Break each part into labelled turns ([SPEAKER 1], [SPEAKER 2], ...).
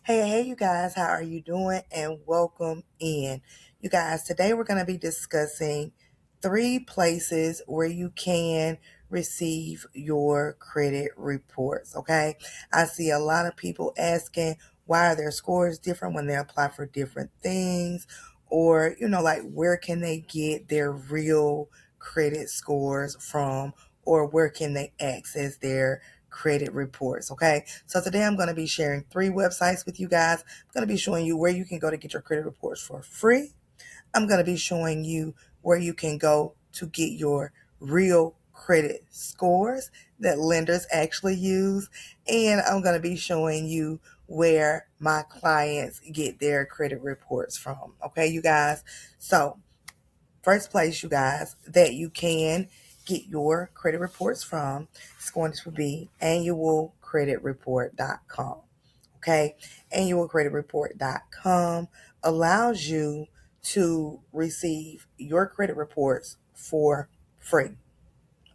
[SPEAKER 1] Hey, you guys, how are you doing? And welcome in. You guys, today we're going to be discussing 3 places where you can receive your credit reports. Okay. I see a lot of people asking why are their scores different when they apply for different things, or, like where can they get their real credit scores from, or where can they access their credit reports. Okay, so today I'm going to be sharing 3 websites with you guys. I'm going to be showing you where you can go to get your credit reports for free. I'm going to be showing you where you can go to get your real credit scores that lenders actually use, and I'm going to be showing you where my clients get their credit reports from. Okay, you guys. So first place, you guys, that you can get your credit reports from is going to be annualcreditreport.com. Okay, annualcreditreport.com allows you to receive your credit reports for free.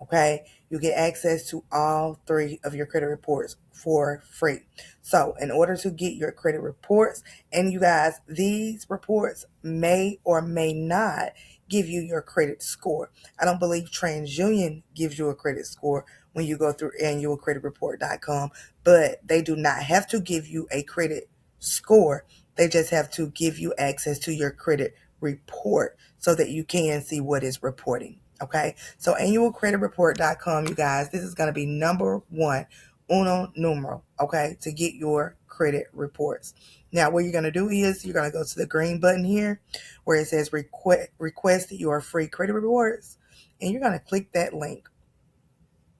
[SPEAKER 1] Okay, you get access to all 3 of your credit reports for free. So in order to get your credit reports, and you guys, these reports may or may not give you your credit score. I don't believe TransUnion gives you a credit score when you go through annualcreditreport.com, but they do not have to give you a credit score. They just have to give you access to your credit report so that you can see what is reporting. Okay, so annualcreditreport.com, you guys, this is going to be number 1, uno numero, okay, to get your credit reports. Now, what you're going to do is you're going to go to the green button here where it says request your free credit reports, and you're going to click that link.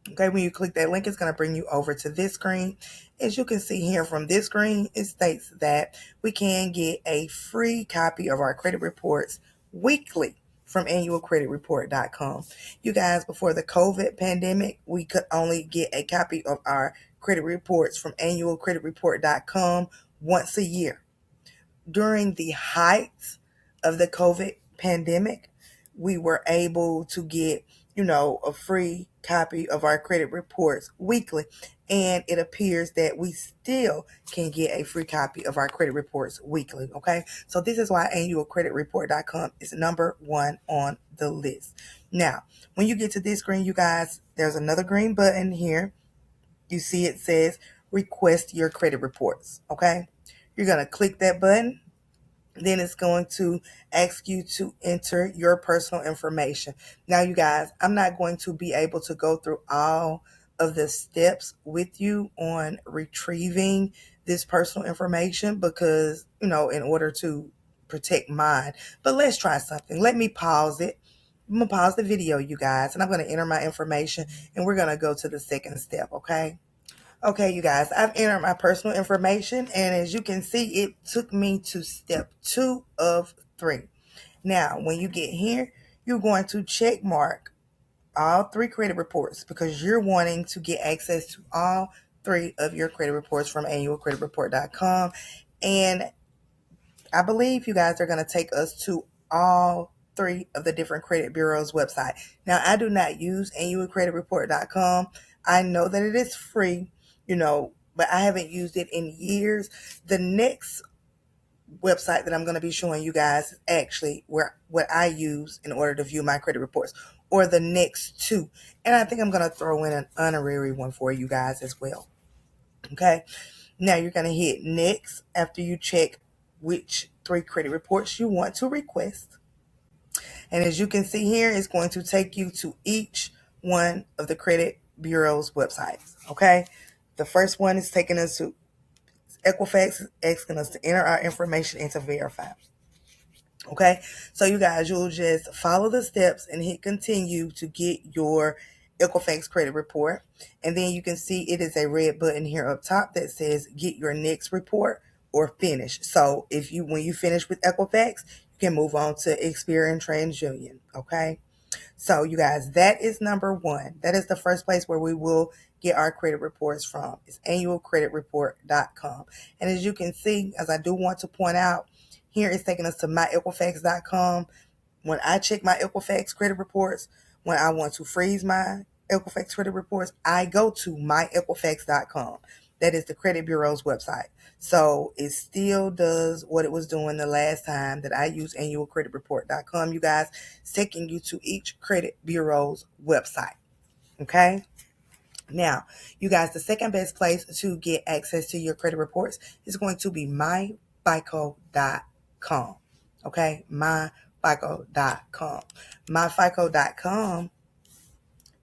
[SPEAKER 1] Okay, when you click that link, it's going to bring you over to this screen. As you can see here from this screen, it states that we can get a free copy of our credit reports weekly from annualcreditreport.com. You guys, before the COVID pandemic, we could only get a copy of our credit reports from annualcreditreport.com once a year. During the height of the COVID pandemic, we were able to get, a free copy of our credit reports weekly. And it appears that we still can get a free copy of our credit reports weekly. Okay. So this is why annualcreditreport.com is number 1 on the list. Now, when you get to this screen, you guys, there's another green button here. You see it says request your credit reports. Okay. You're going to click that button. Then it's going to ask you to enter your personal information. Now, you guys, I'm not going to be able to go through all of the steps with you on retrieving this personal information because, in order to protect mine. But let's try something. Let me pause it. I'm going to pause the video, you guys, and I'm going to enter my information, and we're going to go to the second step, okay? Okay, you guys, I've entered my personal information, and as you can see, it took me to step 2 of 3. Now, when you get here, you're going to check mark all 3 credit reports because you're wanting to get access to all 3 of your credit reports from annualcreditreport.com. And I believe you guys are going to take us to all 3 of the different credit bureaus' website. Now, I do not use annualcreditreport.com. I know that it is free, but I haven't used it in years. The next website that I'm going to be showing you guys is actually what I use in order to view my credit reports, or the next 2. And I think I'm going to throw in an honorary one for you guys as well. Okay. Now you're going to hit next after you check which 3 credit reports you want to request. And as you can see here, it's going to take you to each one of the credit bureau's websites. Okay. The first one is taking us to Equifax, asking us to enter our information and to verify. Okay. So you guys, you'll just follow the steps and hit continue to get your Equifax credit report. And then you can see it is a red button here up top that says get your next report or finish. So when you finish with Equifax, you can move on to Experian TransUnion. Okay. So you guys, that is number 1. That is the first place where we will get our credit reports from. It's annualcreditreport.com. And as you can see, as I do want to point out, here it's taking us to myequifax.com. When I check my Equifax credit reports, when I want to freeze my Equifax credit reports, I go to myequifax.com. That is the credit bureau's website. So it still does what it was doing the last time that I used annualcreditreport.com. You guys, it's taking you to each credit bureau's website. Okay. Now, you guys, the second best place to get access to your credit reports is going to be myfico.com. Okay, myfico.com. Myfico.com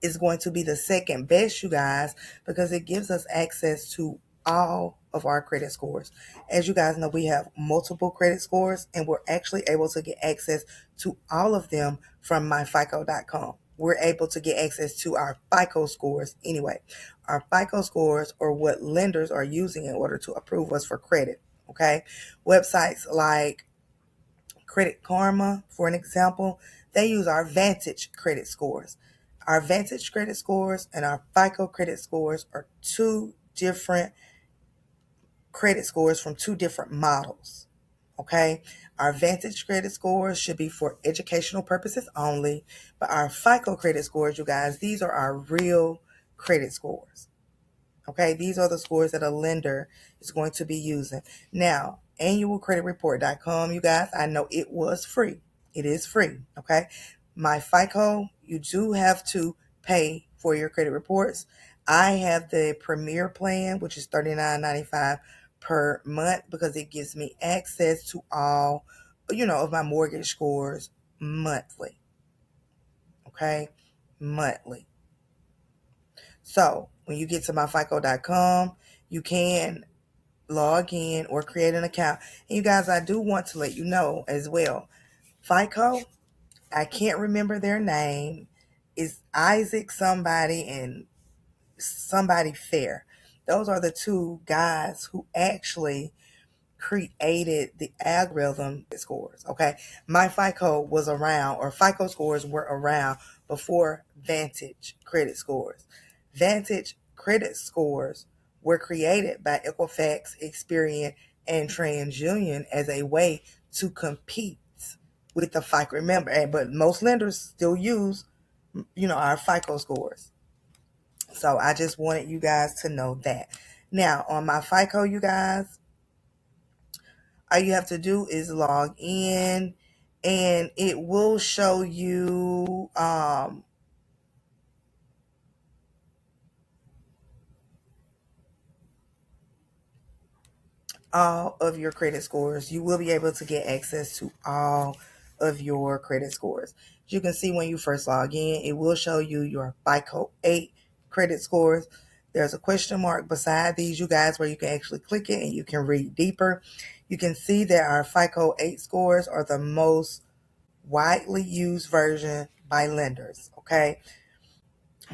[SPEAKER 1] is going to be the second best, you guys, because it gives us access to all of our credit scores. As you guys know, we have multiple credit scores, and we're actually able to get access to all of them from myfico.com. We're able to get access to our FICO scores anyway. Our FICO scores are what lenders are using in order to approve us for credit. Okay, websites like Credit Karma, for an example, they use our Vantage credit scores. Our Vantage credit scores and our FICO credit scores are two different credit scores from two different models. Okay, our Vantage credit scores should be for educational purposes only, but our FICO credit scores, you guys, these are our real credit scores. Okay, these are the scores that a lender is going to be using. Now, annualcreditreport.com, you guys, I know it was free. It is free. Okay, MyFICO, you do have to pay for your credit reports. I have the Premier plan, which is $39.95 per month, because it gives me access to all, of my mortgage scores monthly. Okay, monthly. So when you get to myfico.com, you can log in or create an account. And you guys, I do want to let you know as well, FICO, I can't remember their name, is Isaac somebody and somebody Fair. Those are the two guys who actually created the algorithm scores. Okay, MyFICO was around, or FICO scores were around before Vantage credit scores. Vantage credit scores were created by Equifax, Experian, and TransUnion as a way to compete with the FICO. Remember, but most lenders still use, our FICO scores. So I just wanted you guys to know that. Now, on MyFICO, you guys, all you have to do is log in, and it will show you all of your credit scores. You will be able to get access to all of your credit scores. As you can see, when you first log in, it will show you your FICO 8 credit scores. There's a question mark beside these, you guys, where you can actually click it and you can read deeper. You can see that our FICO 8 scores are the most widely used version by lenders. Okay,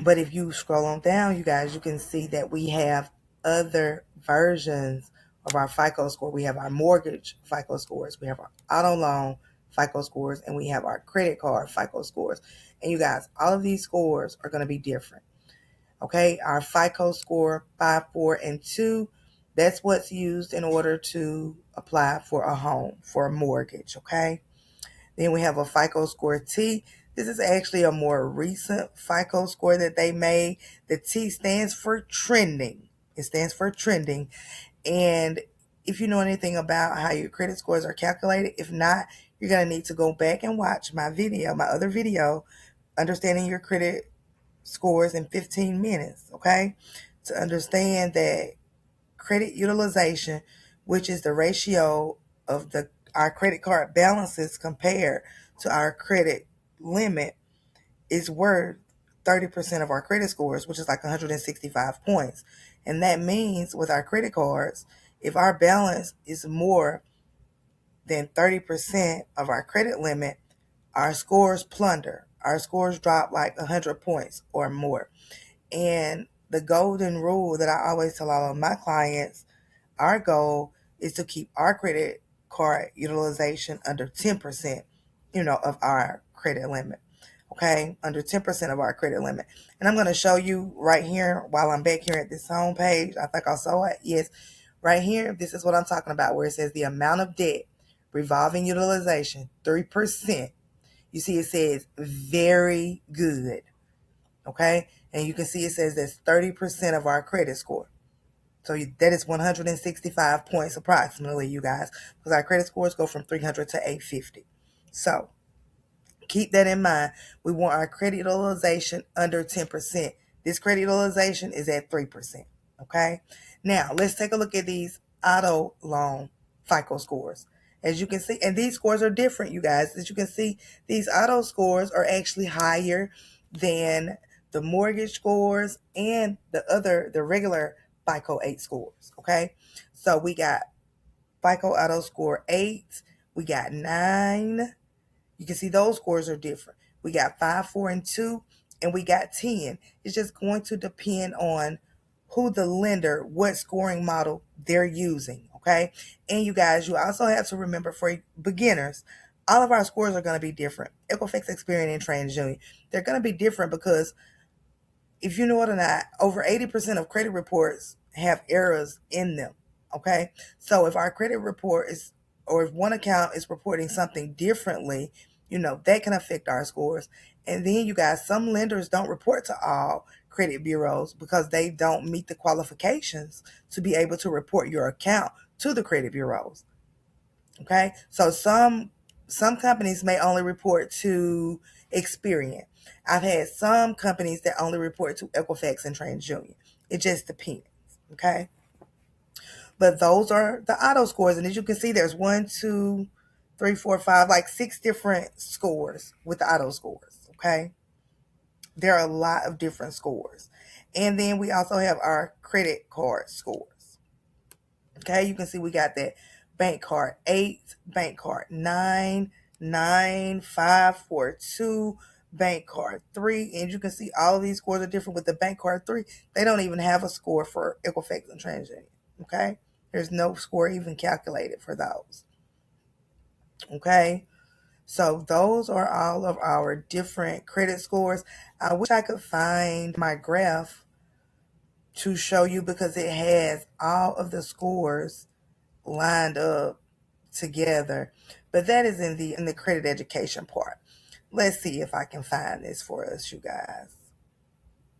[SPEAKER 1] but if you scroll on down, you guys, you can see that we have other versions of our FICO score. We have our mortgage FICO scores, we have our auto loan FICO scores, and we have our credit card FICO scores. And you guys, all of these scores are going to be different. Okay, our FICO score 5, 4, and 2, that's what's used in order to apply for a home, for a mortgage. Okay, then we have a FICO score T. This is actually a more recent FICO score that they made. The T stands for trending. It stands for trending. And if you know anything about how your credit scores are calculated, if not, you're going to need to go back and watch my other video, Understanding Your Credit Scores in 15 Minutes, okay? To understand that credit utilization, which is the ratio of our credit card balances compared to our credit limit, is worth 30% of our credit scores, which is like 165 points. And that means with our credit cards, if our balance is more than 30% of our credit limit, our scores plunder. Our scores drop like 100 points or more. And the golden rule that I always tell all of my clients, our goal is to keep our credit card utilization under 10%, of our credit limit. Okay, under 10% of our credit limit. And I'm going to show you right here while I'm back here at this home page. I think I saw it. Yes, right here. This is what I'm talking about, where it says the amount of debt, revolving utilization, 3%. You see, it says very good. Okay, and you can see it says that's 30% of our credit score. So that is 165 points approximately, you guys, because our credit scores go from 300 to 850. So keep that in mind. We want our credit utilization under 10%. This credit utilization is at 3%. Okay. Now let's take a look at these auto loan FICO scores. As you can see, and these scores are different, you guys. As you can see, these auto scores are actually higher than the mortgage scores and the regular FICO 8 scores. Okay. So we got FICO auto score 8, we got 9. You can see those scores are different. We got 5, 4, and 2, and we got 10. It's just going to depend on who the lender, what scoring model they're using, okay? And you guys, you also have to remember for beginners, all of our scores are going to be different. Equifax, Experian, and TransUnion, they're going to be different because if you know it or not, over 80% of credit reports have errors in them. Okay. So if our credit report is, or if one account is reporting something differently, that can affect our scores. And then you guys, some lenders don't report to all credit bureaus because they don't meet the qualifications to be able to report your account to the credit bureaus. Okay. So some companies may only report to Experian. I've had some companies that only report to Equifax and TransUnion. It just depends. Okay. But those are the auto scores. And as you can see, there's 1, 2, 3, 4, 5, like 6 different scores with the auto scores. Okay. There are a lot of different scores. And then we also have our credit card scores. Okay, you can see we got that bank card 8, bank card 9, 9, 5, 4, 2, bank card 3. And you can see all of these scores are different with the bank card 3. They don't even have a score for Equifax and TransUnion. Okay, there's no score even calculated for those. Okay, so those are all of our different credit scores. I wish I could find my graph to show you because it has all of the scores lined up together, but that is in the credit education part. Let's see if I can find this for us, you guys,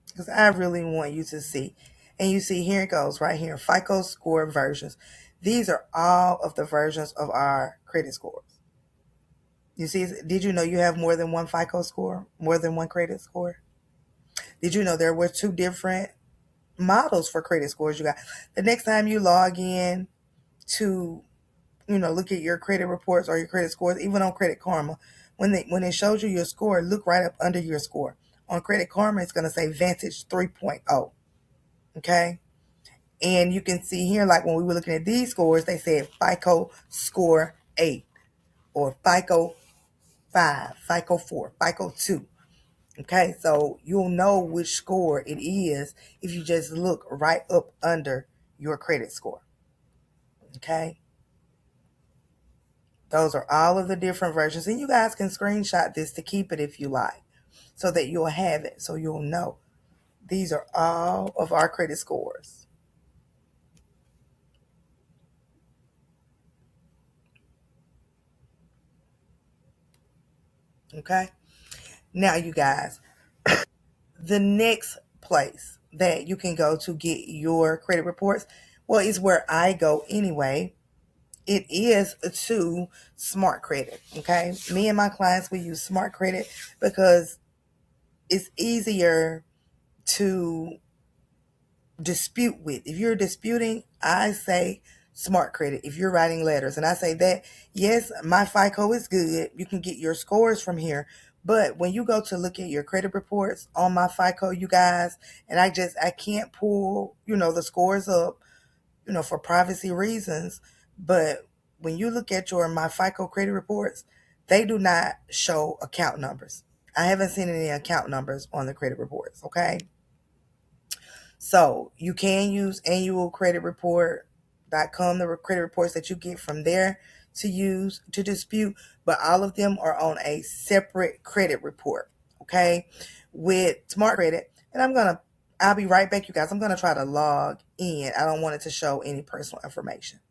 [SPEAKER 1] because I really want you to see. And you see here it goes right here, FICO score versions. These are all of the versions of our credit scores. You see, did you know you have more than one FICO score, more than one credit score? Did you know there were 2 different models for credit scores? You got the next time you log in to look at your credit reports or your credit scores, even on Credit Karma. When it shows you your score, look right up under your score. On Credit Karma, it's going to say Vantage 3.0. Okay? And you can see here, like when we were looking at these scores, they said FICO score 8 or FICO 5, FICO 4, FICO 2. Okay? So you'll know which score it is if you just look right up under your credit score. Okay? Those are all of the different versions. And you guys can screenshot this to keep it if you like, so that you'll have it, so you'll know. These are all of our credit scores. Okay? Now, you guys, the next place that you can go to get your credit reports, well, is where I go anyway. It is to SmartCredit. Okay? Me and my clients, we use SmartCredit because it's easier to dispute with. If you're disputing, I say SmartCredit. If you're writing letters, and I say that, yes, MyFICO is good. You can get your scores from here. But when you go to look at your credit reports on MyFICO, you guys, and I can't pull, the scores up, for privacy reasons. But when you look at your MyFICO credit reports, they do not show account numbers. I haven't seen any account numbers on the credit reports. Okay. So you can use annualcreditreport.com, the credit reports that you get from there to use to dispute, but all of them are on a separate credit report, okay, with SmartCredit. And I'll be right back, you guys. I'm gonna try to log in. I don't want it to show any personal information.